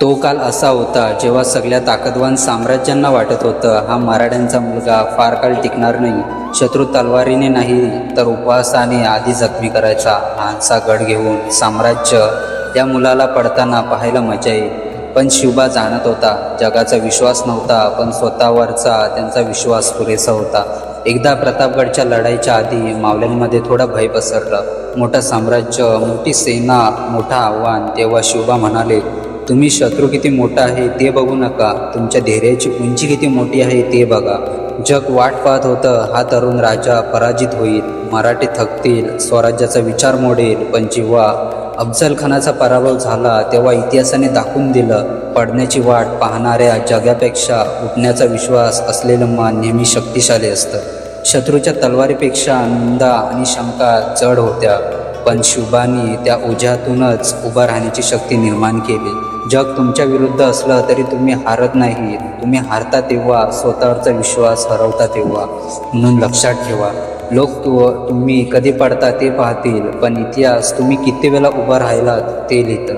तो काल असा होता जेव्हा सगळ्या ताकदवान साम्राज्यांना वाटत होतं हा मराठ्यांचा मुलगा फार काळ टिकणार नाही. शत्रू तलवारीने नाही तर उपवासाने आधी जखमी करायचा. लहानसा गड घेऊन साम्राज्य त्या मुलाला पडताना पाहायला मजा येईल. पण शिवबा जाणत होता जगाचा विश्वास नव्हता, पण स्वतःवरचा त्यांचा विश्वास पुरेसा होता. एकदा प्रतापगडच्या लढाईच्या आधी मावल्यांमध्ये थोडा भय पसरला. मोठं साम्राज्य, मोठी सेना, मोठं आव्हान. तेव्हा शिवबा म्हणाले, तुम्ही शत्रू किती मोठा आहे ते बघू नका, तुमच्या धैर्याची उंची किती मोठी आहे ते बघा. जग वाट पाहत होतं हा तरुण राजा पराजित होईल, मराठी थकतील, स्वराज्याचा विचार मोडेल. पण जेव्हा अफजल खानाचा पराभव झाला तेव्हा इतिहासाने दाखवून दिलं, पडण्याची वाट पाहणाऱ्या जगापेक्षा उठण्याचा विश्वास असलेलं मन नेहमी शक्तिशाली असतं. शत्रूच्या तलवारीपेक्षा निंदा आणि शंका जड होत्या, पण शिवबांनी त्या ओझ्यातूनच उभं राहण्याची शक्ती निर्माण केली. जग तुमच्या विरुद्ध असलं तरी तुम्ही हारत नाही. तुम्ही हारता तेव्हा स्वतःवरचा विश्वास हरवता तेव्हा. म्हणून लक्षात ठेवा, लोक तुम्ही कधी पडता ते पाहतील, पण इतिहास तुम्ही किती वेळा उभं राहिलात ते लिहितं.